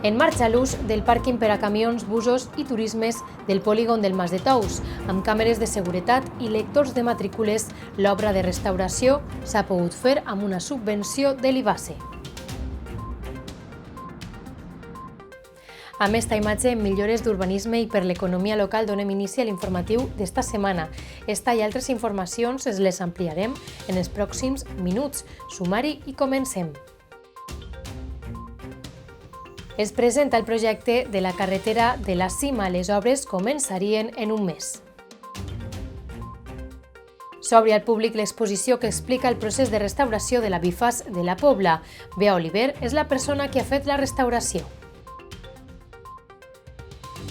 En marxa l'ús del pàrquing per a camions, busos i turismes del polígon del Mas de Tous. Amb càmeres de seguretat i lectors de matrícules, l'obra de restauració s'ha pogut fer amb una subvenció de l'IBASE. Amb esta imatge, millores d'urbanisme i per l'economia local donem inici a l'informatiu d'esta setmana. Esta i altres informacions les ampliarem en els pròxims minuts. Sumari i comencem. Es presenta el projecte de la carretera de la Cima. Les obres començarien en un mes. S'obre al públic l'exposició que explica el procés de restauració de la Bifas de la Pobla. Bea Oliver és la persona que ha fet la restauració.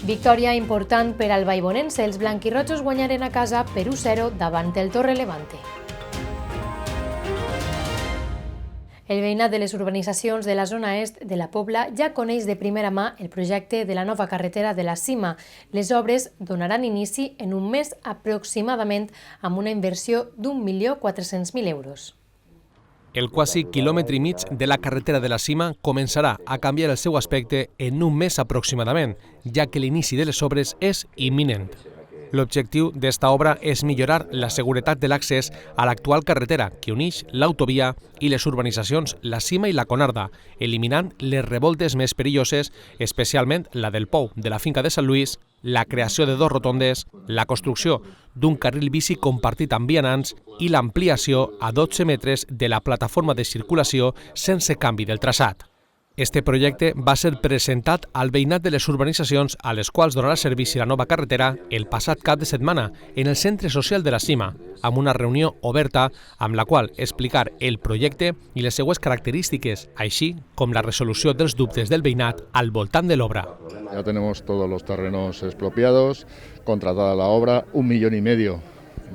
Victòria important per al Vallbonense. Els blanquirrojos guanyaren a casa per 1-0 davant el Torre Levante. El veïnat de les urbanitzacions de la zona est de la Pobla ja coneix de primera mà el projecte de la nova carretera de la Cima. Les obres donaran inici en un mes aproximadament amb una inversió d'1.400.000 euros. El quasi quilòmetre i mig de la carretera de la Cima començarà a canviar el seu aspecte en un mes aproximadament, ja que l'inici de les obres és imminent. L'objectiu d'esta obra és millorar la seguretat de l'accés a l'actual carretera que uneix l'autovia i les urbanitzacions La Cima i la Conarda, eliminant les revoltes més perilloses, especialment la del Pou de la finca de Sant Lluís, la creació de 2 rotondes, la construcció d'un carril bici compartit amb vianants i l'ampliació a 12 metres de la plataforma de circulació sense canvi del traçat. Este projecte va ser presentat al veïnat de les urbanitzacions a les quals donarà servici la nova carretera el passat cap de setmana en el Centre Social de la Cima, amb una reunió oberta amb la qual explicar el projecte i les seues característiques, així com la resolució dels dubtes del veïnat al voltant de l'obra. Ya tenemos todos los terrenos expropiados, contratada la obra, 1,5 millones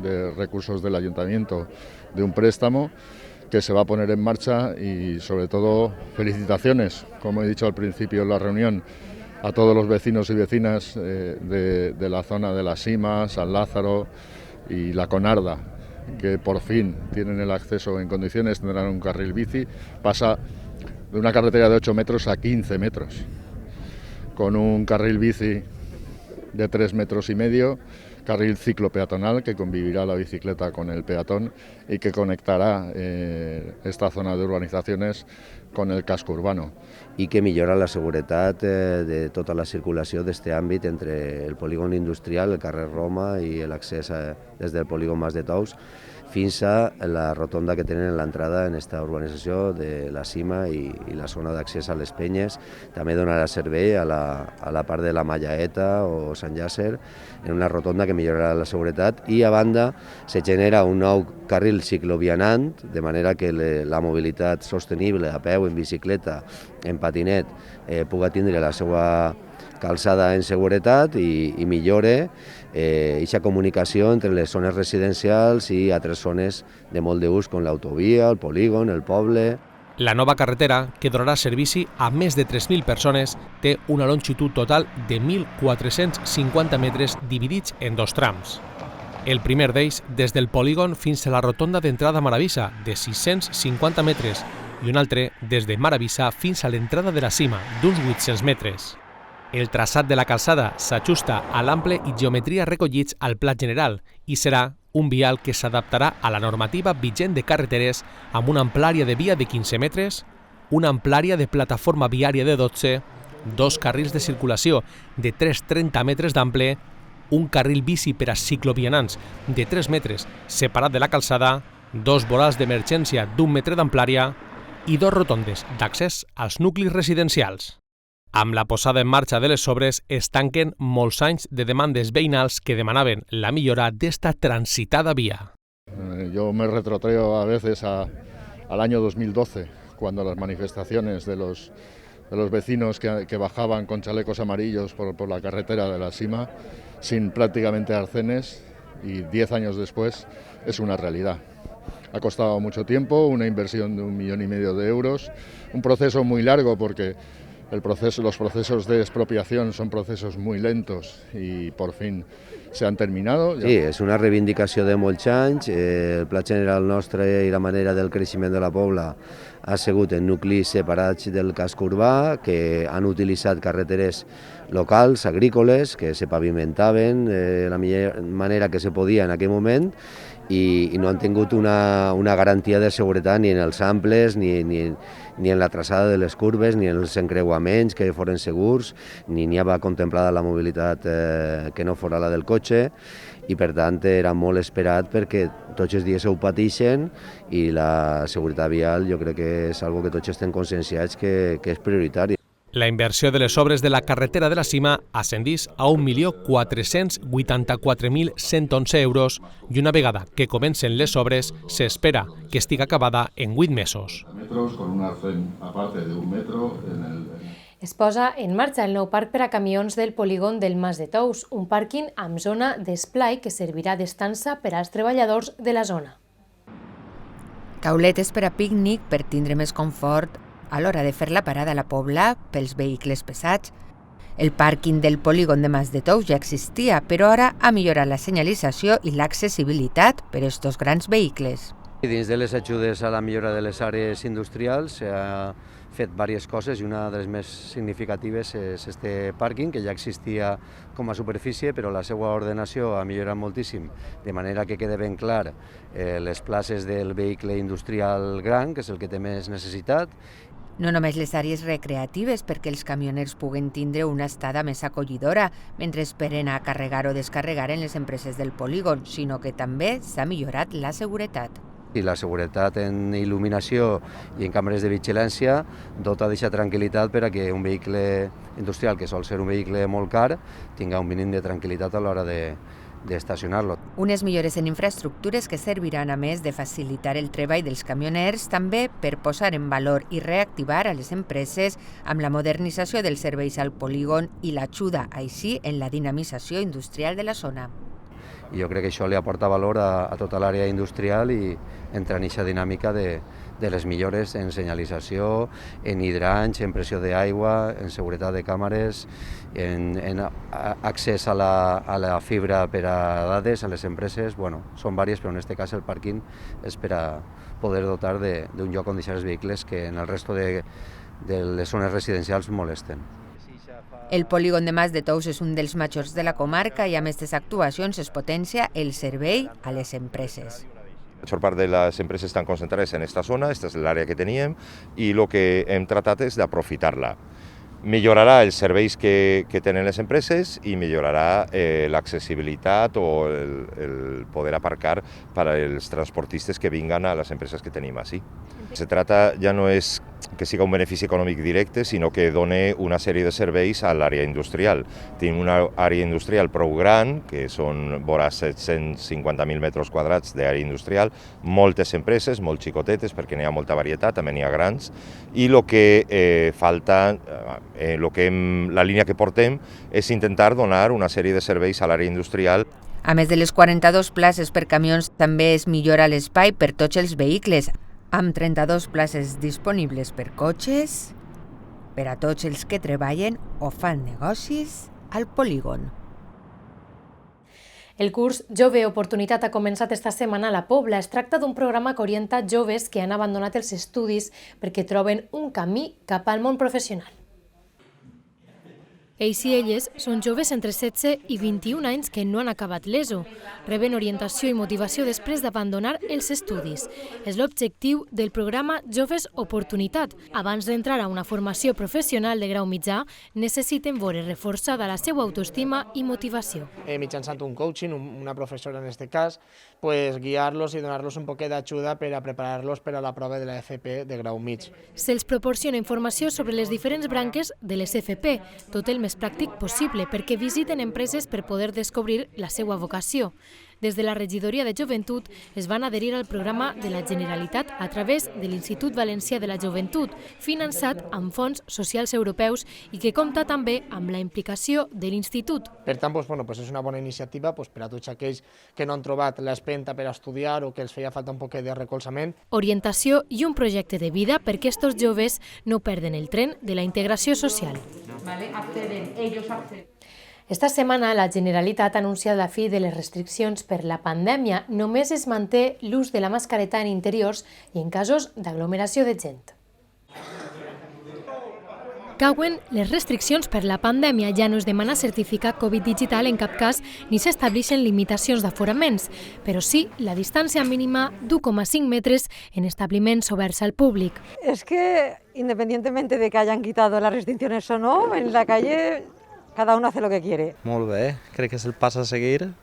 de recursos del ayuntamiento de un préstamo que se va a poner en marcha y sobre todo felicitaciones, como he dicho al principio en la reunión, a todos los vecinos y vecinas de la zona de la Cima, San Lázaro y la Conarda, que por fin tienen el acceso en condiciones, tendrán un carril bici, pasa de una carretera de 8 metros a 15 metros, con un carril bici de 3,5 metros, carril ciclopeatonal que convivirá la bicicleta con el peatón y que conectará esta zona de urbanizaciones con el casco urbano. I que millora la seguretat de tota la circulació d'aquest àmbit entre el polígon industrial, el carrer Roma i l'accés des del polígon Mas de Tous fins a la rotonda que tenen en l'entrada en aquesta urbanització de la Cima i la zona d'accés a les Penyes. També donarà servei a la part de la Mallaeta o Sant Llàcer en una rotonda que millorarà la seguretat i a banda se genera un nou carril ciclovianant, de manera que la mobilitat sostenible a peu, en bicicleta, en patinet, pugui tindre la seva calçada en seguretat i millore aquesta comunicació entre les zones residencials i altres zones de molt d'ús com l'autovia, el polígon, el poble. La nova carretera, que donarà servici a més de 3.000 persones, té una longitud total de 1.450 metres dividits en 2 trams. El primer d'ells des del polígon fins a la rotonda d'entrada a Maravissa, de 650 metres, i un altre des de Maravissa fins a l'entrada de la Cima, d'uns 800 metres. El traçat de la calçada s'ajusta a l'ample i geometria recollits al Pla General i serà un vial que s'adaptarà a la normativa vigent de carreteres amb una amplària de via de 15 metres, una amplària de plataforma viària de 12, 2 carrils de circulació de 3,30 metres d'ample, un carril bici per a ciclovianants de 3 metres separat de la calçada, 2 vorals d'emergència d'1 metre d'amplària i 2 rotondes d'accés als nuclis residencials. Amb la posada en marxa de les obres es tanquen molts anys de demandes veïnals que demanaven la millora d'esta transitada via. Yo me retrotraigo a veces al año 2012, cuando las manifestaciones de los vecinos que bajaban con chalecos amarillos por la carretera de la Cima, sin prácticamente arcenes, y 10 años después es una realidad. Ha costado mucho tiempo, una inversión de 1,5 millones de euros, un proceso muy largo porque Los procesos de expropiación son procesos muy lentos y por fin se han terminado. Sí, és una reivindicació de molts anys. El pla general nostre i la manera del creixement de la Pobla ha sigut en nuclis separats del casc urbà, que han utilitzat carreteres locals, agrícoles, que se pavimentaven de la millor manera que se podia en aquell moment, i no han tingut una garantia de seguretat ni en els amples, ni en la traçada de les curves, ni en els encreuaments que foren segurs, ni n'hi havia contemplada la mobilitat que no fora la del cotxe, i per tant era molt esperat perquè tots els dies ho pateixen, i la seguretat vial jo crec que és algo que tots estem conscienciats que és prioritari. La inversió de les obres de la carretera de la Cima ascendís a 1.484.111 euros i una vegada que comencen les obres s'espera que estigui acabada en 8 mesos. Con un arcén aparte de 1 metro Es posa en marxa el nou parc per a camions del polígon del Mas de Tous, un pàrquing amb zona d'esplai que servirà d'estança per als treballadors de la zona. Tauletes per a pícnic per tindre més confort a l'hora de fer la parada a la Pobla pels vehicles pesats. El pàrquing del polígon de Mas de Tous ja existia, però ara ha millorat la senyalització i l'accessibilitat per a aquests grans vehicles. Dins de les ajudes a la millora de les àrees industrials s'ha fet diverses coses, i una de les més significatives és este pàrquing, que ja existia com a superfície, però la seva ordenació ha millorat moltíssim, de manera que queda ben clar les places del vehicle industrial gran, que és el que té més necessitat. No només les àrees recreatives perquè els camioners puguen tindre una estada més acollidora mentre esperen a carregar o descarregar en les empreses del polígon, sinó que també s'ha millorat la seguretat. I la seguretat en il·luminació i en càmeres de vigilància dota d'aquesta tranquil·litat per a que un vehicle industrial, que sol ser un vehicle molt car, tinga un mínim de tranquil·litat a l'hora d'estacionar-lo. Unes millores en infraestructures que serviran, a més de facilitar el treball dels camioners, també per posar en valor i reactivar a les empreses amb la modernització dels serveis al polígon i l'ajuda així en la dinamització industrial de la zona. I jo crec que això li aporta valor a tota l'àrea industrial i entra en aquesta dinàmica de les millores en senyalització, en hidrants, en pressió d'aigua, en seguretat de càmeres, en accés a la fibra per a dades a les empreses. Bueno, són diverses, però en aquest cas el pàrquing és per a poder dotar d'un lloc on deixar els vehicles que en el resto de les zones residencials molesten. El polígon de Mas de Tous és un dels majors de la comarca i amb aquestes actuacions es potencia el servei a les empreses. La major part de les empreses estan concentrades en aquesta zona, aquesta és l'àrea que teníem, i el que hem tratat és d'aprofitar-la. Millorarà els serveis que tenen les empreses i millorarà l'accessibilitat o el poder aparcar per als transportistes que vinguen a les empreses que tenim així. Se trata ja no és que sigui un benefici econòmic directe, sinó que doni una sèrie de serveis a l'àrea industrial. Tenim una àrea industrial prou gran, que són vora 750.000 metres quadrats d'àrea industrial, moltes empreses, molt xicotetes, perquè n'hi ha molta varietat, també n'hi ha grans, i el que falta, la línia que portem, és intentar donar una sèrie de serveis a l'àrea industrial. A més de les 42 places per camions, també es millora l'espai per tots els vehicles, amb 32 places disponibles per cotxes, per a tots els que treballen o fan negocis al polígon. El curs Jove Oportunitat ha començat esta setmana a la Pobla. Es tracta d'un programa que orienta joves que han abandonat els estudis perquè troben un camí cap al món professional. Ells i elles són joves entre 16 i 21 anys que no han acabat l'ESO. Reben orientació i motivació després d'abandonar els estudis. És l'objectiu del programa Joves Oportunitat. Abans d'entrar a una formació professional de grau mitjà, necessiten veure reforçada la seva autoestima i motivació. Mitjançant un coaching, una professora en aquest cas, guiar-los i donar-los un poquet d'ajuda per a preparar-los per a la prova de la FP de grau mig. Se'ls proporciona informació sobre les diferents branques de les FP, tot el més més pràctic possible perquè visiten empreses per poder descobrir la seva vocació. Des de la Regidoria de Joventut es van adherir al programa de la Generalitat a través de l'Institut Valencià de la Joventut, finançat amb fons socials europeus i que compta també amb la implicació de l'Institut. Per tant, és una bona iniciativa per a tots aquells que no han trobat l'espenta per estudiar o que els feia falta un poc de recolzament. Orientació i un projecte de vida perquè estos joves no perden el tren de la integració social. Esta setmana la Generalitat ha anunciat la fi de les restriccions per la pandèmia. Només es manté l'ús de la mascareta en interiors i en casos d'aglomeració de gent. Cauen les restriccions per la pandèmia. Ja no es demana certificat Covid digital en cap cas ni s'estableixen limitacions d'aforaments, però sí la distància mínima d'1,5 metres en establiments oberts al públic. Es que, independientemente de que hayan quitado las restricciones o no, en la calle cada uno hace lo que quiere. Molt bé, crec que és el pas a seguir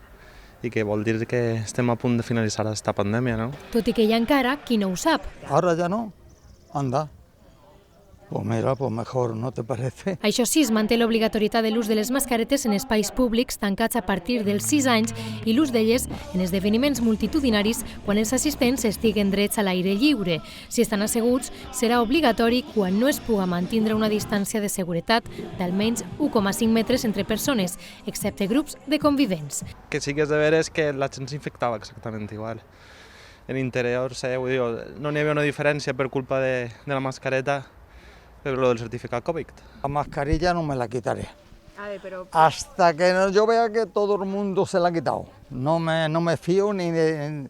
i que vol dir que estem a punt de finalitzar aquesta pandèmia, no? Tot i que hi ha encara qui no ho sap. Ahora ya no, anda. Pues mira, pues mejor, ¿no te parece? Això sí, es manté l'obligatorietat de l'ús de les mascaretes en espais públics tancats a partir dels 6 anys i l'ús d'elles en esdeveniments multitudinaris quan els assistents estiguen drets a l'aire lliure. Si estan asseguts, serà obligatori quan no es puga mantindre una distància de seguretat d'almenys 1,5 metres entre persones, excepte grups de convivents. Que sí que és de veres que la gent s'infectava exactament igual. En interior, no n'hi havia una diferència per culpa de la mascareta, pero lo del certificado COVID. La mascarilla no me la quitaré. Hasta que yo vea que todo el mundo se la ha quitado. No me fío ni de,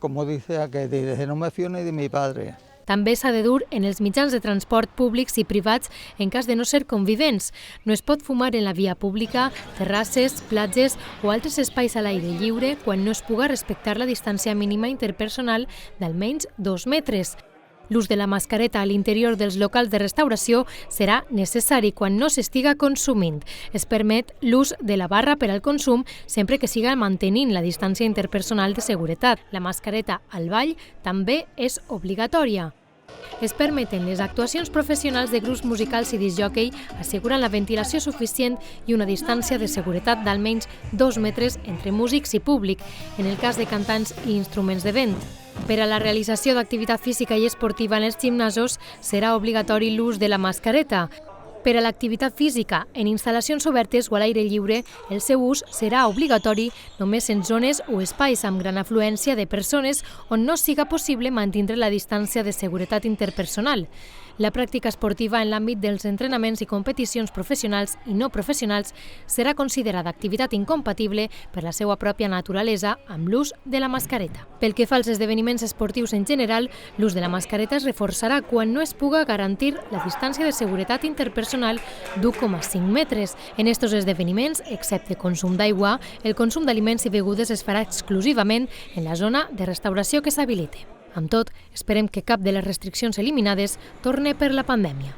como dice aquel, no me fío ni de mi padre. També s'ha de dur en els mitjans de transport públics i privats en cas de no ser convivents. No es pot fumar en la via pública, terrasses, platges o altres espais a l'aire lliure quan no es puga respectar la distància mínima interpersonal d'almenys 2 metres. L'ús de la mascareta a l'interior dels locals de restauració serà necessari quan no s'estiga consumint. Es permet l'ús de la barra per al consum sempre que siga mantenint la distància interpersonal de seguretat. La mascareta al ball també és obligatòria. Es permeten les actuacions professionals de grups musicals i discjòquei assegurant la ventilació suficient i una distància de seguretat d'almenys 2 metres entre músics i públic, en el cas de cantants i instruments de vent. Per a la realització d'activitat física i esportiva en els gimnasos serà obligatori l'ús de la mascareta. Per a l'activitat física en instal·lacions obertes o a l'aire lliure, el seu ús serà obligatori només en zones o espais amb gran afluència de persones on no siga possible mantindre la distància de seguretat interpersonal. La pràctica esportiva en l'àmbit dels entrenaments i competicions professionals i no professionals serà considerada activitat incompatible per la seva pròpia naturalesa amb l'ús de la mascareta. Pel que fa als esdeveniments esportius en general, l'ús de la mascareta es reforçarà quan no es puga garantir la distància de seguretat interpersonal d'1,5 metres. En estos esdeveniments, excepte consum d'aigua, el consum d'aliments i begudes es farà exclusivament en la zona de restauració que s'habilite. Amb tot, esperem que cap de les restriccions eliminades torne per la pandèmia.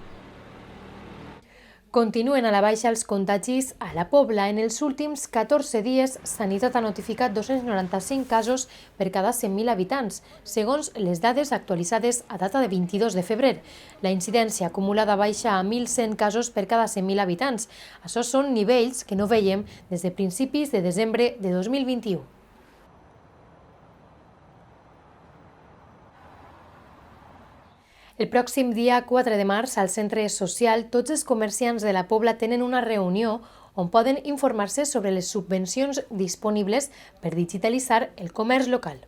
Continuen a la baixa els contagis a la Pobla. En els últims 14 dies, Sanitat ha notificat 295 casos per cada 100.000 habitants, segons les dades actualitzades a data de 22 de febrer. La incidència acumulada baixa a 1.100 casos per cada 100.000 habitants. Això són nivells que no veiem des de principis de desembre de 2021. El pròxim dia 4 de març, al centre social, tots els comerciants de la Pobla tenen una reunió on poden informar-se sobre les subvencions disponibles per digitalitzar el comerç local.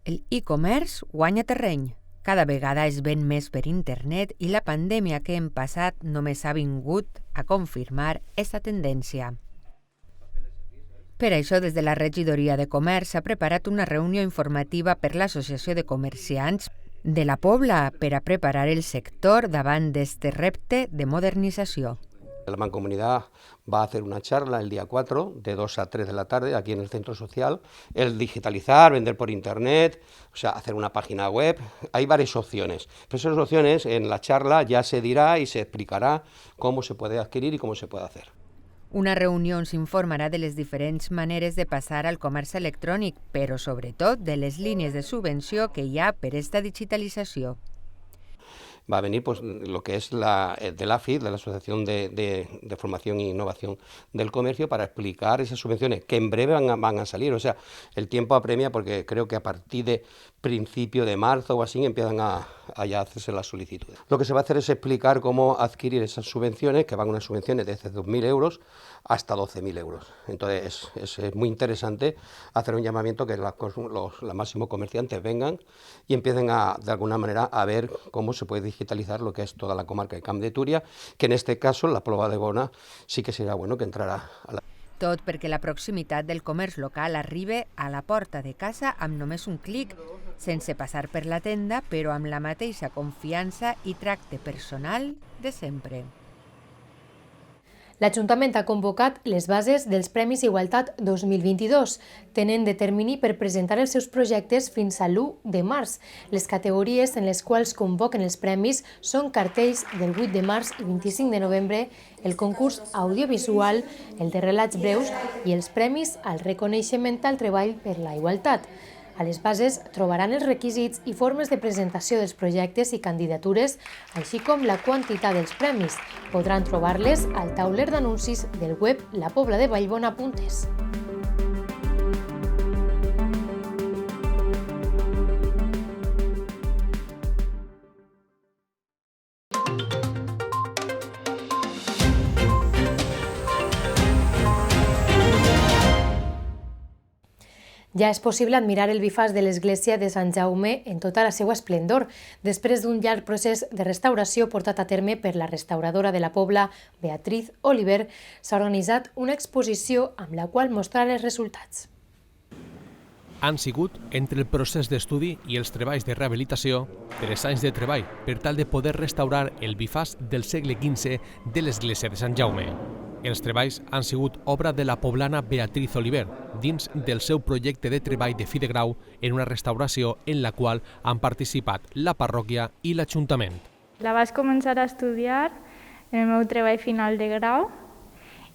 El e-commerce guanya terreny. Cada vegada es ven més per internet i la pandèmia que hem passat només ha vingut a confirmar aquesta tendència. Per això, des de la Regidoria de Comerç s'ha preparat una reunió informativa per l'Associació de Comerciants de la Pobla per a preparar el sector davant d'este repte de modernització. La Mancomunidad va a hacer una charla el día 4, de 2 a 3 de la tarde, aquí en el centro social. El digitalizar, vender por internet, o sea, hacer una página web. Hay varias opciones. Pero esas opciones en la charla ya se dirá y se explicará cómo se puede adquirir y cómo se puede hacer. Una reunió on s'informarà de les diferents maneres de passar al comerç electrònic, però sobretot de les línies de subvenció que hi ha per esta digitalització. va a venir pues lo que es de la AFID, de la Asociación de Formación e Innovación del Comercio, para explicar esas subvenciones que en breve van a salir. O sea, el tiempo apremia porque creo que a partir de principio de marzo o así empiezan a ya hacerse las solicitudes. Lo que se va a hacer es explicar cómo adquirir esas subvenciones, que van unas subvenciones desde 2.000 euros hasta 12.000 euros. Entonces es muy interesante hacer un llamamiento que los máximos comerciantes vengan y empiecen de alguna manera a ver cómo se puede digitalizar lo que es toda la comarca de Camp de Túria, que en este caso la Pobla de Bona sí que sería bueno que entrara a la... Tot perquè la proximitat del comerç local arribe a la porta de casa amb només un clic, sense passar per la tenda, però amb la mateixa confiança i tracte personal de sempre. L'Ajuntament ha convocat les bases dels Premis Igualtat 2022. Tenen de termini per presentar els seus projectes fins a l'1 de març. Les categories en les quals convoquen els premis són cartells del 8 de març i 25 de novembre, el concurs audiovisual, el de relats breus i els premis al reconeixement al treball per la igualtat. A les bases trobaran els requisits i formes de presentació dels projectes i candidatures, així com la quantitat dels premis. Podran trobar-les al tauler d'anuncis del web lapobladevallbona.es. Ja és possible admirar el bifàs de l'església de Sant Jaume en tota la seva esplendor, després d'un llarg procés de restauració portat a terme per la restauradora de la Pobla, Beatriz Oliver. S'ha organitzat una exposició amb la qual mostrar els resultats. Han sigut entre el procés d'estudi i els treballs de rehabilitació 3 anys de treball per tal de poder restaurar el bifàs del segle XV de l'església de Sant Jaume. Els treballs han sigut obra de la poblana Beatriz Oliver, dins del seu projecte de treball de fi de grau en una restauració en la qual han participat la parròquia i l'Ajuntament. La vaig començar a estudiar en el meu treball final de grau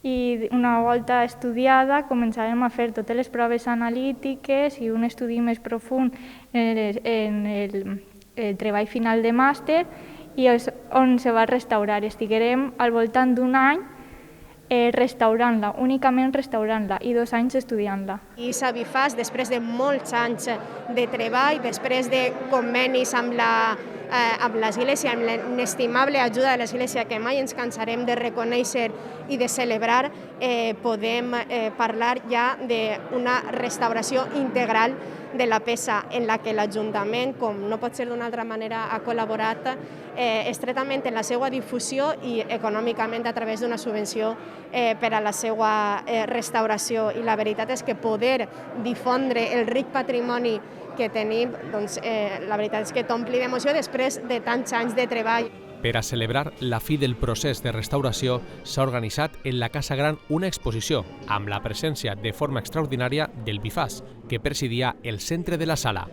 i una volta estudiada començarem a fer totes les proves analítiques i un estudi més profund en el treball final de màster i on se va restaurar. Estiguerem al voltant d'un any restaurant-la, únicament restaurant-la, i 2 anys estudiant-la. I s'ha bifàs després de molts anys de treball, després de convenis amb l'Església, amb l'inestimable ajuda de l'Església que mai ens cansarem de reconèixer i de celebrar, podem parlar ja d'una restauració integral de la peça en la que l'Ajuntament, com no pot ser d'una altra manera, ha col·laborat estretament en la seva difusió i econòmicament a través d'una subvenció per a la seva restauració. I la veritat és que poder difondre el ric patrimoni que tenim, doncs, la veritat és que t'ompli d'emoció després de tants anys de treball. Per a celebrar la fi del procés de restauració, s'ha organitzat en la Casa Gran una exposició amb la presència de forma extraordinària del bifàs, que presidia el centre de la sala.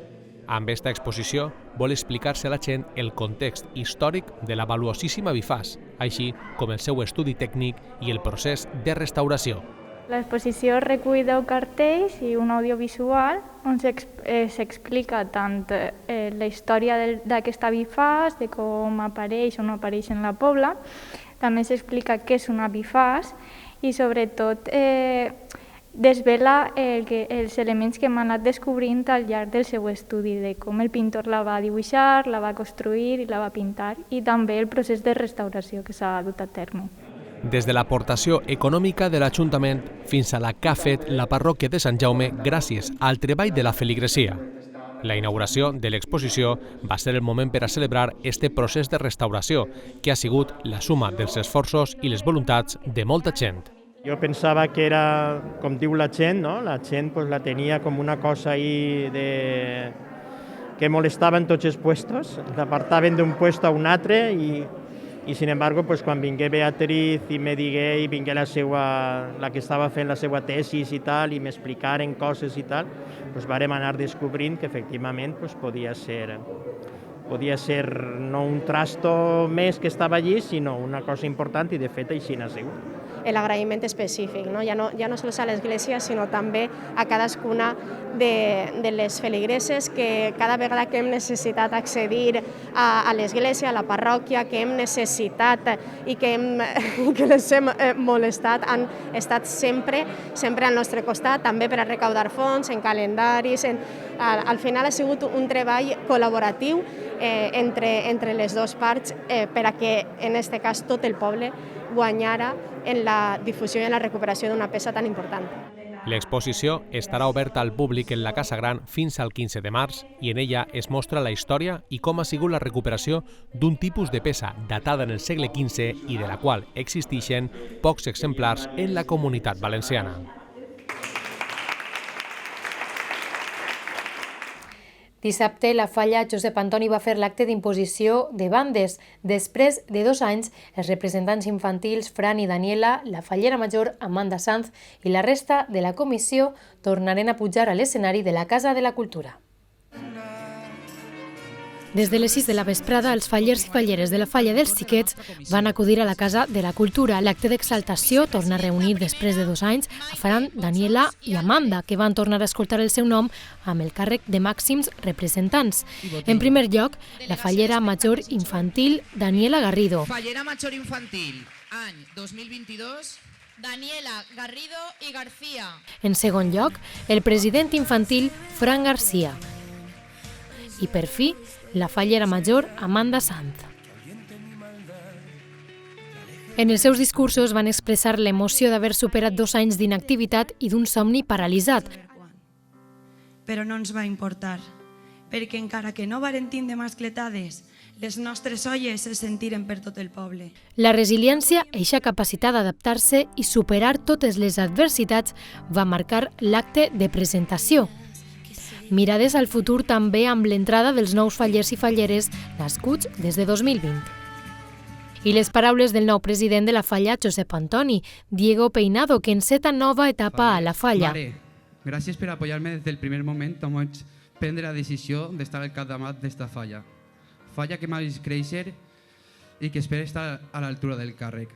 Amb aquesta exposició vol explicar-se a la gent el context històric de la valuosíssima bifàs, així com el seu estudi tècnic i el procés de restauració. L'exposició recull 10 cartells i un audiovisual on s'explica tant la història d'aquesta bifàs, de com apareix o no apareix en la Pobla, també s'explica què és una bifàs i sobretot desvela els elements que hem anat descobrint al llarg del seu estudi, de com el pintor la va dibuixar, la va construir i la va pintar, i també el procés de restauració que s'ha dut a terme. Des de l'aportació econòmica de l'Ajuntament fins a la que ha fet la parròquia de Sant Jaume gràcies al treball de la feligresia. La inauguració de l'exposició va ser el moment per a celebrar este procés de restauració, que ha sigut la suma dels esforços i les voluntats de molta gent. Jo pensava que era, com diu la gent, no? La gent pues, la tenia com una cosa ahí que molestava en tots els puestos, l'apartaven d'un puesto a un altre i sin embargo, pues, quan vingué Beatriz i me digué, i vingué la que estava fent la seva tesis i tal, i m'explicaren coses i tal, pues, vàrem anar descobrint que efectivament pues, podia ser no un trasto més que estava allí, sinó una cosa important, i de fet així n'ha sigut. l'agraïment específic, no? Ja no sols a l'Església, sinó també a cadascuna de les feligreses que cada vegada que hem necessitat accedir a l'Església, a la parròquia, que hem necessitat i que les hem molestat, han estat sempre al nostre costat, també per a recaudar fons, en calendaris. Al final ha sigut un treball col·laboratiu entre les dues parts per a que, en aquest cas, tot el poble guanyara en la difusió i en la recuperació d'una peça tan important. L'exposició estarà oberta al públic en la Casa Gran fins al 15 de març i en ella es mostra la història i com ha sigut la recuperació d'un tipus de peça datada en el segle XV i de la qual existeixen pocs exemplars en la Comunitat Valenciana. Dissabte, la Falla Josep Antoni va fer l'acte d'imposició de bandes. Després de 2 anys, els representants infantils Fran i Daniela, la fallera major Amanda Sanz i la resta de la comissió tornaren a pujar a l'escenari de la Casa de la Cultura. Des de les 6 de la vesprada, els fallers i falleres de la Falla dels Xiquets van acudir a la Casa de la Cultura. L'acte d'exaltació torna a reunir després de 2 anys a Fran, Daniela i Amanda, que van tornar a escoltar el seu nom amb el càrrec de màxims representants. En primer lloc, la fallera major infantil Daniela Garrido. Fallera major infantil, any 2022... Daniela Garrido i García. En segon lloc, el president infantil Fran García. I per fi, la fallera major Amanda Sanz. En els seus discursos van expressar l'emoció d'haver superat 2 anys d'inactivitat i d'un somni paralitzat. Però no ens va importar, perquè encara que no varen tindre mascletades, les nostres olles se sentiren per tot el poble. La resiliència, eixa capacitat d'adaptar-se i superar totes les adversitats, va marcar l'acte de presentació. Mirades al futur també amb l'entrada dels nous fallers i falleres nascuts des de 2020. I les paraules del nou president de la Falla, Josep Antoni, Diego Peinado, que enceta nova etapa a la Falla. Mare, gràcies per apoyar-me des del primer moment on vaig prendre la decisió d'estar al capdamunt d'esta Falla. Falla que m'ha vist créixer i que espera estar a l'altura del càrrec.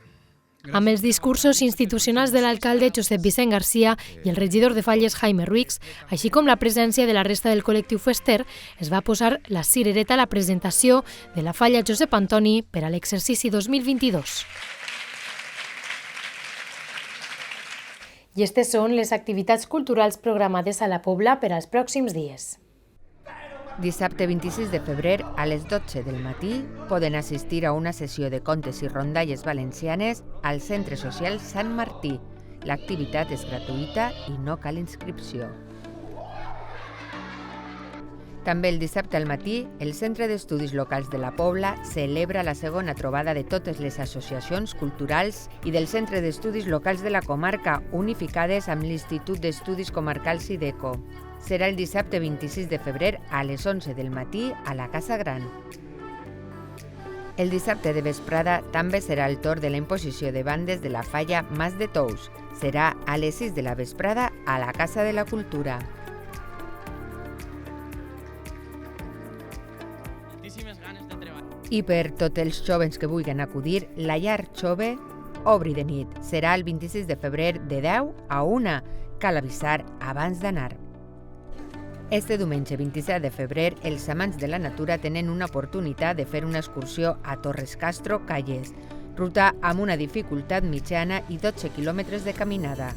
Amb els discursos institucionals de l'alcalde Josep Vicent García i el regidor de Falles Jaime Ruiz, així com la presència de la resta del col·lectiu fester, es va posar la cirereta a la presentació de la Falla Josep Antoni per a l'exercici 2022. I aquestes són les activitats culturals programades a la Pobla per als pròxims dies. Dissabte 26 de febrer, a les 12 del matí, poden assistir a una sessió de contes i rondalles valencianes al Centre Social Sant Martí. L'activitat és gratuïta i no cal inscripció. També el dissabte al matí, el Centre d'Estudis Locals de la Pobla celebra la segona trobada de totes les associacions culturals i del Centre d'Estudis Locals de la comarca, unificades amb l'Institut d'Estudis Comarcals IDECO. Serà el dissabte 26 de febrer a les 11 del matí a la Casa Gran. El dissabte de vesprada també serà el torn de la imposició de bandes de la Falla Mas de Tous. Serà a les 6 de la vesprada a la Casa de la Cultura. I per tots els joves que vulguin acudir, la llar jove obri de nit. Serà el 26 de febrer de 10 a 1. Cal avisar abans d'anar. Este diumenge 27 de febrer, els amants de la natura tenen una oportunitat de fer una excursió a Torres Castro, Calles, ruta amb una dificultat mitjana i 12 quilòmetres de caminada.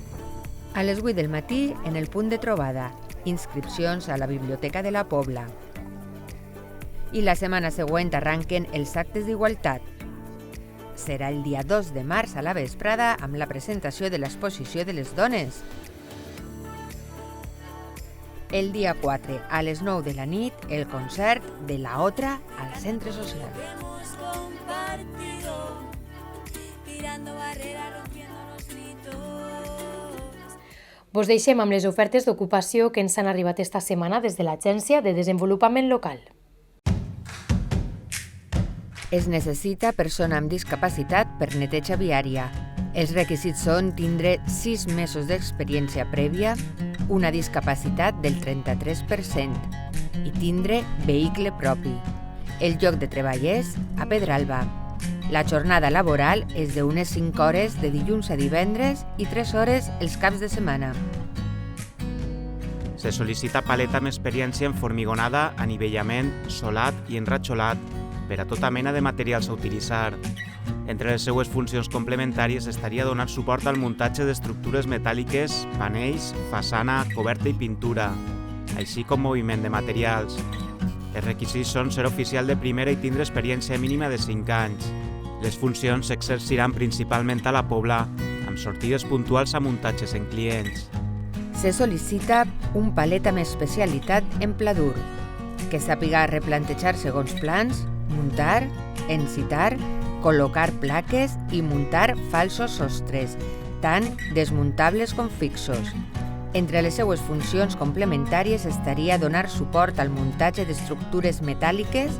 A les 8 del matí, en el punt de trobada, inscripcions a la Biblioteca de la Pobla. I la setmana següent arranquen els actes d'igualtat. Serà el dia 2 de març a la vesprada amb la presentació de l'exposició de les dones. El dia 4, a les 9 de la nit, el concert de La Otra al Centre Social. Vos deixem amb les ofertes d'ocupació que ens han arribat esta setmana des de l'Agència de Desenvolupament Local. Es necessita persona amb discapacitat per neteja viària. Els requisits són tindre 6 mesos d'experiència prèvia, una discapacitat del 33% i tindre vehicle propi. El lloc de treball és a Pedralba. La jornada laboral és d'unes 5 hores de dilluns a divendres i 3 hores els caps de setmana. Se sol·licita paleta amb experiència en formigonada, anivellament, solat i enratxolat per a tota mena de materials a utilitzar. Entre les seues funcions complementàries estaria donar suport al muntatge d'estructures metàl·liques, panells, façana, coberta i pintura, així com moviment de materials. Els requisits són ser oficial de primera i tindre experiència mínima de 5 anys. Les funcions s'exerciran principalment a la Pobla, amb sortides puntuals a muntatges en clients. Se sol·licita un palet amb especialitat en pla dur, que sàpiga replantejar segons plans, muntar, encitar, col·locar plaques i muntar falsos sostres, tant desmuntables com fixos. Entre les seues funcions complementàries estaria donar suport al muntatge d'estructures metàl·liques,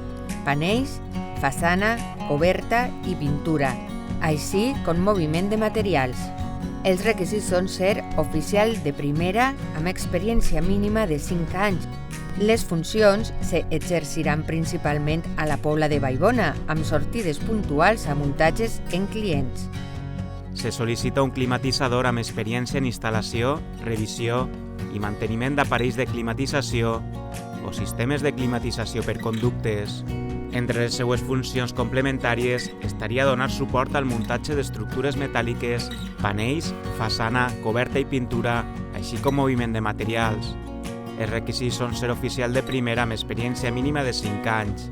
panells, façana, coberta i pintura, així com moviment de materials. Els requisits són ser oficial de primera amb experiència mínima de 5 anys. Les funcions s'exerciran principalment a la Pobla de Vallbona, amb sortides puntuals a muntatges en clients. Se sol·licita un climatitzador amb experiència en instal·lació, revisió i manteniment d'aparells de climatització o sistemes de climatització per conductes. Entre les seues funcions complementàries estaria donar suport al muntatge d'estructures metàl·liques, panells, façana, coberta i pintura, així com moviment de materials. Els requisits són ser oficial de primera amb experiència mínima de 5 anys.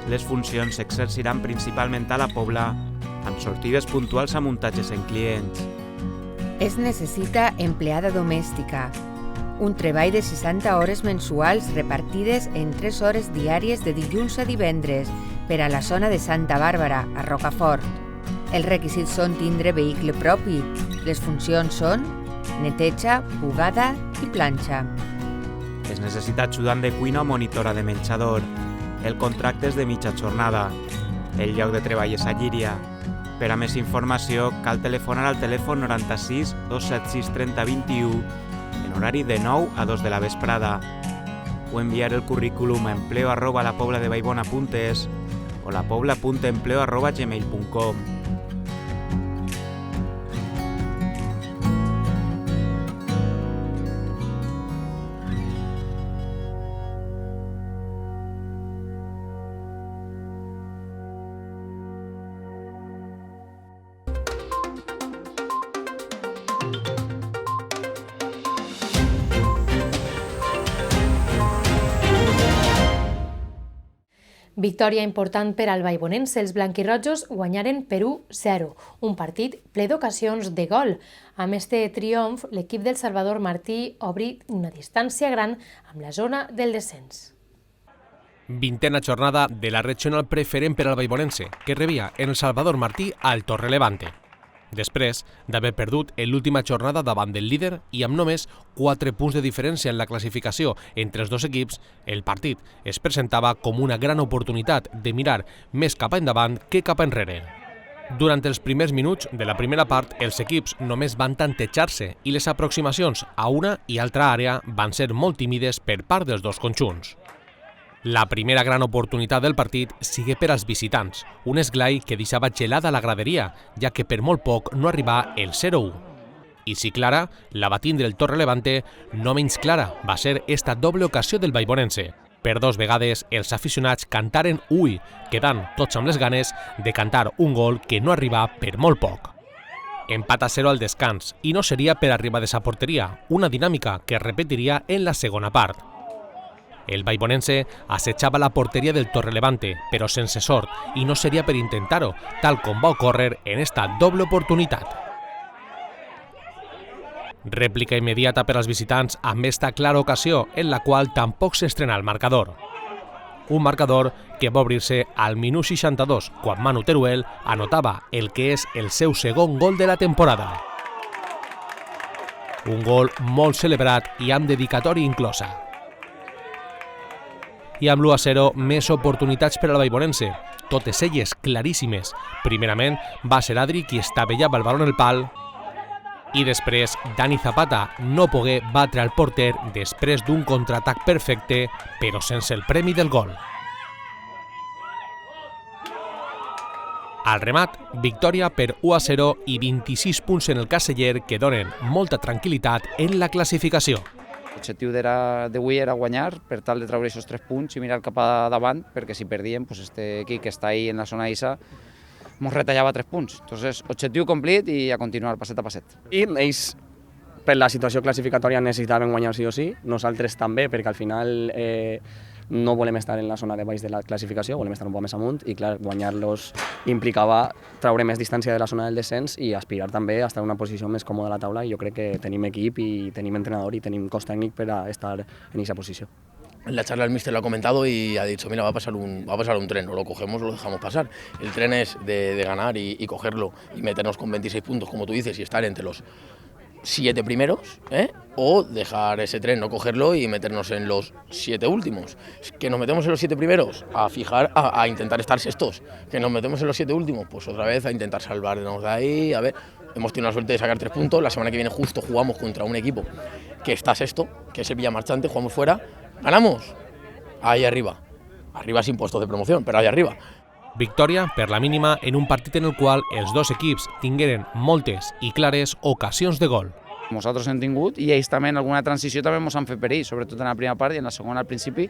Les funcions s'exerciran principalment a la Pobla, amb sortides puntuals a muntatges en clients. Es necessita empleada domèstica, un treball de 60 hores mensuals repartides en 3 hores diàries de dilluns a divendres per a la zona de Santa Bàrbara, a Rocafort. Els requisits són tindre vehicle propi. Les funcions són neteja, bugada i planxa. Es necessita ajudant de cuina o monitora de menjador. El contracte és de mitja jornada. El lloc de treball és a Llíria. Per a més informació, cal telefonar al telèfon 96 276 30 21 en horari de 9 a 2 de la vesprada o enviar el currículum a empleo@lapobladevallbona.es o lapobla.empleo@gmail.com. Victòria important per al vallbonense. Els blanquirrojos guanyaren per 1-0, un partit ple d'ocasions de gol. Amb este triomf, l'equip del Salvador Martí obri una distància gran amb la zona del descens. 20a jornada de la regional preferent per al vallbonense, que rebia en el Salvador Martí al Torrelevante. Després d'haver perdut en l'última jornada davant del líder i amb només 4 punts de diferència en la classificació entre els dos equips, el partit es presentava com una gran oportunitat de mirar més cap endavant que cap enrere. Durant els primers minuts de la primera part, els equips només van tantejar-se i les aproximacions a una i altra àrea van ser molt tímides per part dels dos conjunts. La primera gran oportunitat del partit sigue per als visitants, un esglai que deixava gelada la graderia, ja que per molt poc no arribà el 0-1. I si clara, la va tindre el Torrelevante, no menys clara va ser esta doble ocasió del vallbonense. Per 2 vegades els aficionats cantaren ui, quedant tots amb les ganes de cantar un gol que no arribà per molt poc. Empat a 0 al descans, i no seria per arribar de sa porteria, una dinàmica que es repetiria en la segona part. El vallbonense assetjava la porteria del Torrelevante, però sense sort, i no seria per intentar-ho, tal com va ocórrer en esta doble oportunitat. Rèplica immediata per als visitants amb esta clara ocasió, en la qual tampoc s'estrena el marcador. Un marcador que va obrir-se al minut 62, quan Manu Teruel anotava el que és el seu segon gol de la temporada. Un gol molt celebrat i amb dedicatòria inclosa. I amb l'1-0 més oportunitats per al vallbonense, totes elles claríssimes. Primerament va ser Adri qui estavellava el baló en el pal i després Dani Zapata no pogué batre al porter després d'un contraatac perfecte però sense el premi del gol. Al remat, victòria per 1-0 i 26 punts en el Casteller que donen molta tranquil·litat en la classificació. L'objectiu d'avui era guanyar per tal de treure aquests 3 punts i mirar cap a davant, perquè si perdíem, este equip que està ahí en la zona ISA ens retallava 3 punts. Entonces, objectiu complit i a continuar passet a passet. I ells, per la situació classificatòria, necessitaven guanyar sí o sí, nosaltres també, perquè al final no volem estar en la zona de baix de la classificació, volem estar un poc més amunt i clar, guanyar-los implicava treure més distància de la zona del descens i aspirar també a estar en una posició més còmoda a la taula i jo crec que tenim equip i tenim entrenador i tenim cos tècnic per a estar en aquesta posició. En la charla el míster lo ha comentado y ha dicho, mira, va a pasar un tren, o lo cogemos o lo dejamos pasar. El tren es de ganar y cogerlo y meternos con 26 puntos, como tú dices, y estar entre los 7 primeros, o dejar ese tren, no cogerlo y meternos en los 7 últimos. Que nos metemos en los 7 primeros, a intentar estar sextos. Que nos metemos en los 7 últimos, pues otra vez a intentar salvarnos de ahí. A ver, hemos tenido la suerte de sacar 3 puntos. La semana que viene justo jugamos contra un equipo que está sexto, que es el Villamarchante, jugamos fuera. Ganamos, ahí arriba. Arriba sin puestos de promoción, però allà arriba. Victòria per la mínima en un partit en el qual els dos equips tingueren moltes i clares ocasions de gol. Nosaltres hem tingut i ells també en alguna transició també ens han fet perill, sobretot en la primera part i en la segona al principi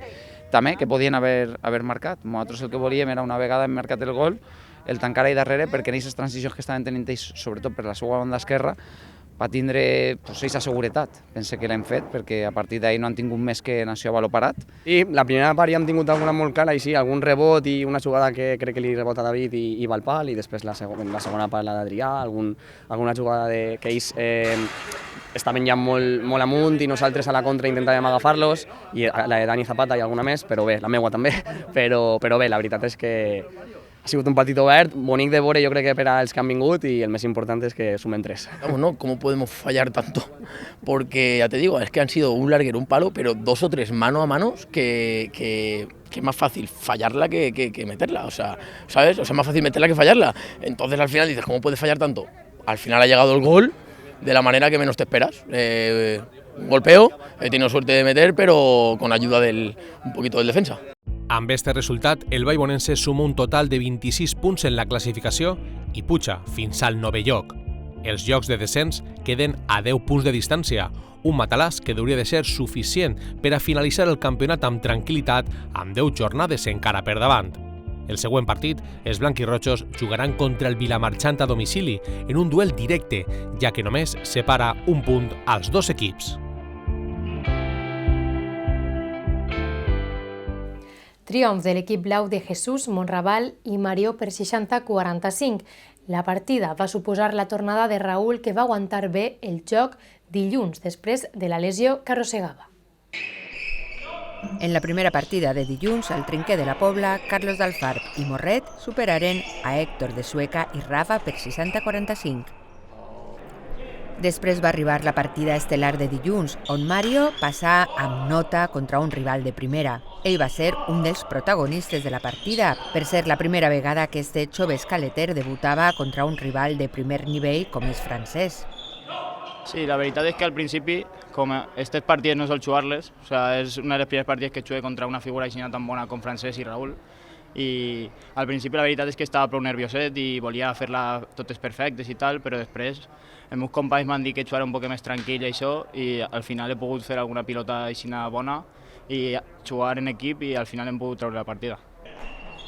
també, que podien haver marcat. Nosaltres el que volíem era una vegada hem marcat el gol, el tancar ahí darrere perquè en aquestes transicions que estaven tenint ells, sobretot per la seva banda esquerra, va tindre aquesta seguretat. Pense que l'hem fet perquè a partir d'ahir no han tingut més que nació a valor parat. I la primera part ja hem tingut alguna molt clara, i sí, algun rebot i una jugada que crec que li rebota a David i va al pal, i després la segona part la d'Adrià, alguna jugada que ells estaven ja molt amunt i nosaltres a la contra intentàvem agafar-los, i la de Dani Zapata i alguna més, però bé, la meua també, però bé, la veritat és que ha sigut un partit obert, bonic de veure, jo crec que per als que han vingut, y el más importante es que sumen 3. Vamos, ¿no? ¿Cómo podemos fallar tanto? Porque, ya te digo, es que han sido un larguero, un palo, pero 2 o 3 mano a manos que es más fácil fallarla que meterla, o sea, ¿sabes? O sea, es más fácil meterla que fallarla. Entonces, al final dices, ¿cómo puedes fallar tanto? Al final ha llegado el gol de la manera que menos te esperas. Un golpeo, he tenido suerte de meter, pero con ayuda un poquito del defensa. Amb este resultat, el Vallbonense suma un total de 26 punts en la classificació i puja fins al 9è lloc. Els llocs de descens queden a 10 punts de distància, un matalàs que hauria de ser suficient per a finalitzar el campionat amb tranquil·litat amb 10 jornades encara per davant. El següent partit, els blanquirrojos jugaran contra el Vilamarxant a domicili en un duel directe, ja que només separa un punt als dos equips. Triomf de l'equip blau de Jesús Monraval i Mario per 60-45. La partida va suposar la tornada de Raúl, que va aguantar bé el joc dilluns després de la lesió que arrossegava. En la primera partida de dilluns, al trinquer de la Pobla, Carlos d'Alfarb i Morret superaren a Héctor de Sueca i Rafa per 60-45. Després va arribar la partida estel·lar de dilluns, on Mario passà amb nota contra un rival de primera. Ell va ser un dels protagonistes de la partida, per ser la primera vegada que este jove escaleter debutava contra un rival de primer nivell com és francès. Sí, la veritat és que al principi, com aquestes partides no sol jugar-les, o sea, és una de les primeres partides que jugué contra una figura així tan bona com Francesc i Raúl, i al principi la veritat és que estava prou nervioset i volia fer-la totes perfectes i tal, però després els meus companys m'han dit que jugar un poc més tranquil i això, i al final he pogut fer alguna pilota així bona i jugar en equip, i al final hem pogut treure la partida.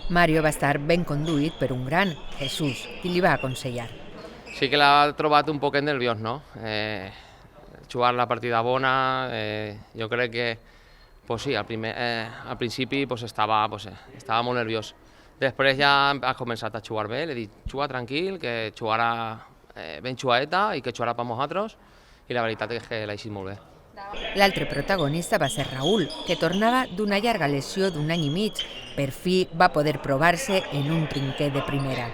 Mario va estar ben conduït per un gran, Jesús, qui li va aconsellar. Sí que l'ha trobat un poquet nerviós, no? Jugar la partida bona, jo crec que sí, al principi estava molt nerviós. Després ja ha començat a jugar bé, l'he dit, juga tranquil, que jugarà ben jugadeta i que jugarà per nosaltres, i la veritat és que l'ha eixit molt bé. L'altre protagonista va ser Raúl, que tornava d'una llarga lesió d'1 any i mig. Per fi va poder provar-se en un trinquer de primera.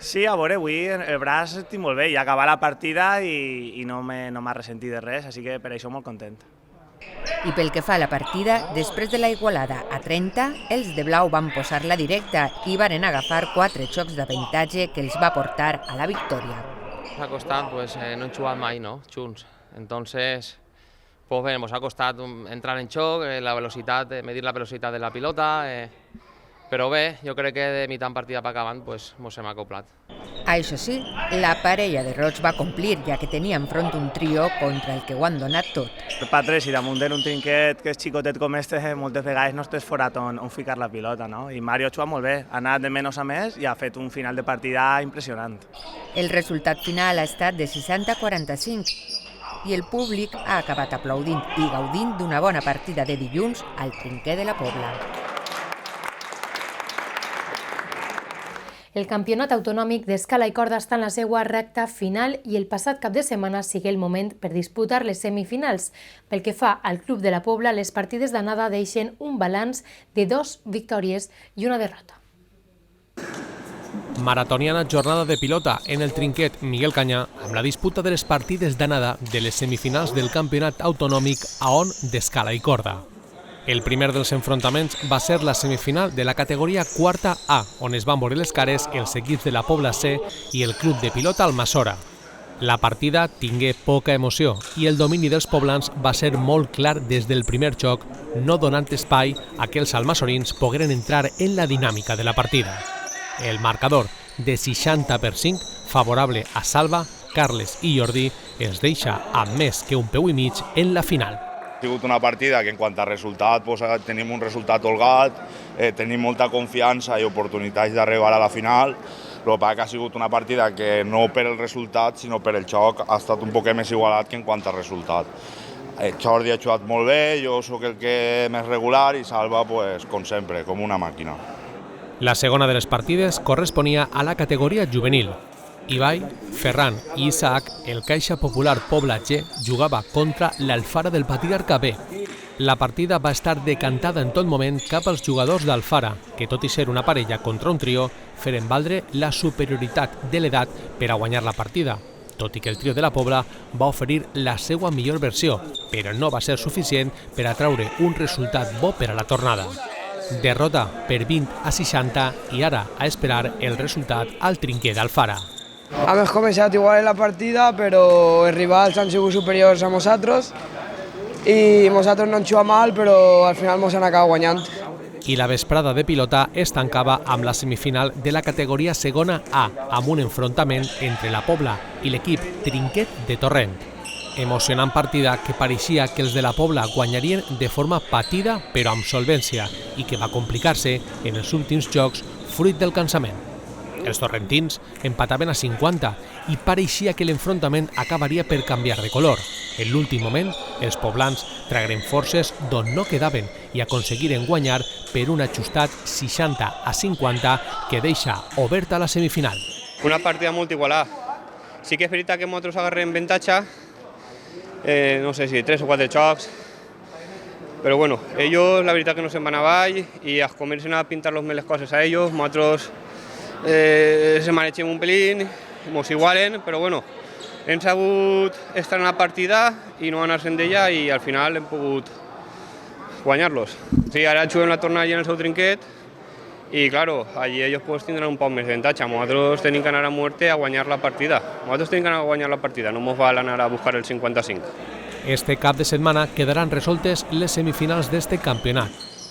Sí, a veure, avui el braç estic molt bé, ja acaba la partida i no m'ha ressentit de res, així que per això molt content. I pel que fa a la partida, després de la igualada a 30, els de blau van posar-la directa i varen agafar 4 xocs d'avantatge que els va portar a la victòria. Nos ha costat, no hem jugat mai, no?, junts. Entonces, nos ha costat entrar en xoc, medir la velocitat de la pilota, Però bé, jo crec que de mitjan partida per acabant mos hem acoplat. Això sí, la parella de Roig va complir, ja que tenia enfront un trio contra el que ho han donat tot. Per 3, i damunt d'un trinquet que és xicotet com este, moltes vegades no estàs forat on ficar la pilota, no? I Mario juga molt bé, ha anat de menys a més i ha fet un final de partida impressionant. El resultat final ha estat de 60-45 i el públic ha acabat aplaudint i gaudint d'una bona partida de dilluns al Trinquet de la Pobla. El campionat autonòmic d'escala i corda està en la seva recta final i el passat cap de setmana sigui el moment per disputar les semifinals. Pel que fa al Club de la Pobla, les partides d'anada deixen un balanç de 2 victòries i una derrota. Maratoniana jornada de pilota en el Trinquet Miguel Canyà amb la disputa de les partides d'anada de les semifinals del campionat autonòmic AON d'escala i corda. El primer dels enfrontaments va ser la semifinal de la categoria quarta A, on es van veure les cares els equips de la Pobla C i el club de pilota Almassora. La partida tingué poca emoció i el domini dels poblans va ser molt clar des del primer xoc, no donant espai a que els almassorins pogueren entrar en la dinàmica de la partida. El marcador de 60-5, favorable a Salva, Carles i Jordi, els deixa amb més que un peu i mig en la final. Ha sigut una partida que en quant a resultat tenim un resultat holgat, tenim molta confiança i oportunitats d'arribar a la final. El que passa que ha sigut una partida que no per el resultat sinó per el xoc ha estat un poc més igualat que en quant a resultat. Jordi ha jugat molt bé, jo sóc el que més regular i Salva, com sempre, com una màquina. La segona de les partides corresponia a la categoria juvenil. Ibai, Ferran i Isaac, el Caixa Popular Pobla G, jugava contra l'Alfara del Patriarca B. La partida va estar decantada en tot moment cap als jugadors d'Alfara, que tot i ser una parella contra un trio, feren valdre la superioritat de l'edat per a guanyar la partida, tot i que el trio de la Pobla va oferir la seva millor versió, però no va ser suficient per a traure un resultat bo per a la tornada. Derrota per 20-60 i ara a esperar el resultat al Trinquet d'Alfara. Hem començat igual en la partida, però els rivals han sigut superiors a nosaltres i nosaltres no hem jugat mal, però al final ens han acabat guanyant. I la vesprada de pilota es tancava amb la semifinal de la categoria segona A, amb un enfrontament entre la Pobla i l'equip Trinquet de Torrent. Emocionant partida que pareixia que els de la Pobla guanyarien de forma patida però amb solvència i que va complicar-se en els últims jocs fruit del cansament. Els torrentins empataven a 50 i pareixia que l'enfrontament acabaria per canviar de color. En l'últim moment, els poblans tragueren forces d'on no quedaven i aconseguiren guanyar per un ajustat 60-50 que deixa oberta la semifinal. Una partida molt igualada. Sí que és veritat que nosaltres agarrem avantatge, no sé si 3 o 4 xocs, però bueno, ellos la veritat que no se'n van avall i es comencen a pintar-los més les coses a ellos, nosaltres se manegem un pelín, ens igualen, però bueno, hem sabut estar en la partida i no anar-se'n d'ella i al final hem pogut guanyar-los. Sí, ara juguem la tornada allà en el seu trinquet i, claro, allí ells tindran un poc més d'avantatge. Nosaltres tenim que anar a muerte a guanyar la partida. Nosaltres tenim que anar a guanyar la partida, no ens val anar a buscar el 55. Este cap de setmana quedaran resoltes les semifinals d'este campionat.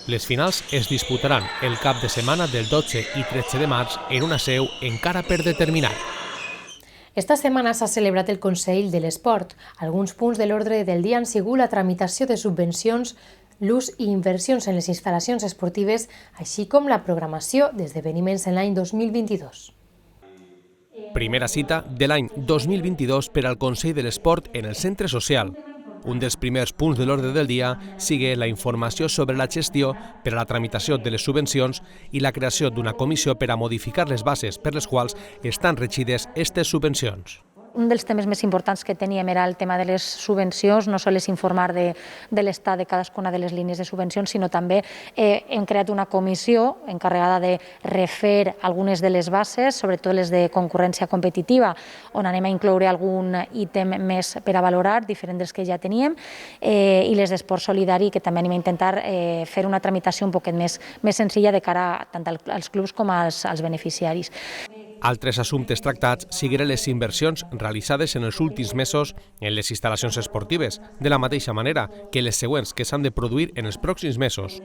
Les finals es disputaran el cap de setmana del 12 i 13 de març en una seu encara per determinar. Esta setmana s'ha celebrat el Consell de l'Esport. Alguns punts de l'ordre del dia han sigut la tramitació de subvencions, l'ús i inversions en les instal·lacions esportives, així com la programació d'esdeveniments en l'any 2022. Primera cita de l'any 2022 per al Consell de l'Esport en el centre social. Un dels primers punts de l'ordre del dia sigue la informació sobre la gestió per a la tramitació de les subvencions i la creació d'una comissió per a modificar les bases per les quals estan regides aquestes subvencions. Un dels temes més importants que teníem era el tema de les subvencions, no sols informar de l'estat de cadascuna de les línies de subvencions, sinó també hem creat una comissió encarregada de refer algunes de les bases, sobretot les de concurrència competitiva, on anem a incloure algun ítem més per a valorar, diferent dels que ja teníem, i les d'esport solidari, que també anem a intentar fer una tramitació un poquet més senzilla de cara tant als clubs com als beneficiaris. Altres assumptes tractats sigueren les inversions realitzades en els últims mesos en les instal·lacions esportives, de la mateixa manera que les següents que s'han de produir en els pròxims mesos.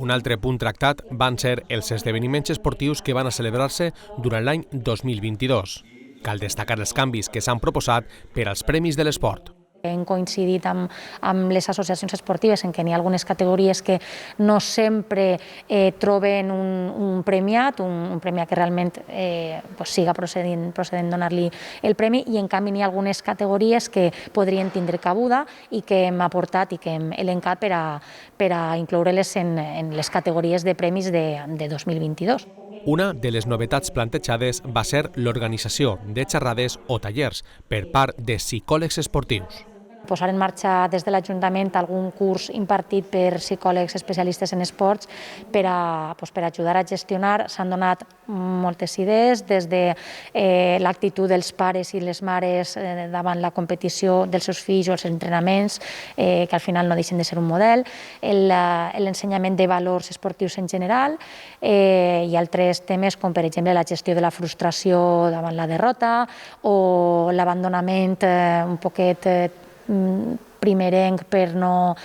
Un altre punt tractat van ser els esdeveniments esportius que van a celebrar-se durant l'any 2022. Cal destacar els canvis que s'han proposat per als Premis de l'Esport. Hem coincidit amb les associacions esportives en què n'hi ha algunes categories que no sempre troben un premiat, un premiat que realment siga procedent donar-li el premi, i en canvi n'hi ha algunes categories que podrien tindre cabuda i que hem aportat i que hem elencat per a incloure-les en les categories de premis de 2022. Una de les novetats plantejades va ser l'organització de xerrades o tallers per part de psicòlegs esportius. Posar en marxa des de l'Ajuntament algun curs impartit per psicòlegs especialistes en esports per ajudar a gestionar. S'han donat moltes idees, des de l'actitud dels pares i les mares davant la competició dels seus fills o els entrenaments, que al final no deixen de ser un model, l'ensenyament de valors esportius en general i altres temes com, per exemple, la gestió de la frustració davant la derrota o l'abandonament un poquet primerenc per no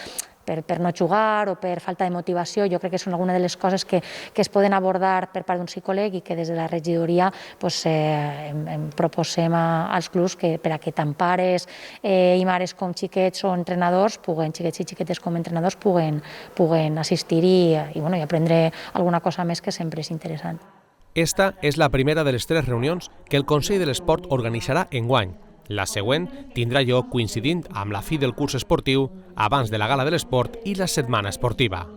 jugar o per falta de motivació. Jo crec que són algunes de les coses que es poden abordar per part d'un psicòleg i que des de la regidoria proposem als clubs per a que tant pares i mares com xiquets o entrenadors, xiquets i xiquetes com entrenadors, puguen assistir i aprendre alguna cosa més, que sempre és interessant. Esta és la primera de les 3 reunions que el Consell de l'Esport organitzarà enguany. La següent tindrà lloc coincidint amb la fi del curs esportiu, abans de la Gala de l'Esport i la Setmana Esportiva.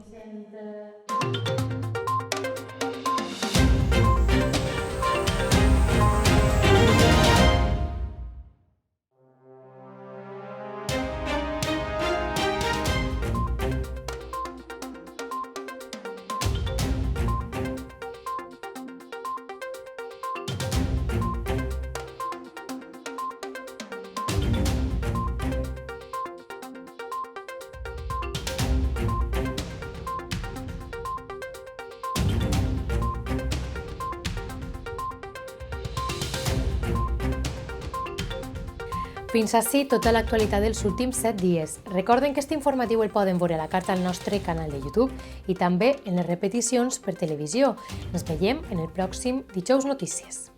Fins ací tota l'actualitat dels últims 7 dies. Recorden que este informatiu el poden veure a la carta al nostre canal de YouTube i també en les repeticions per televisió. Ens veiem en el pròxim Dijous Notícies.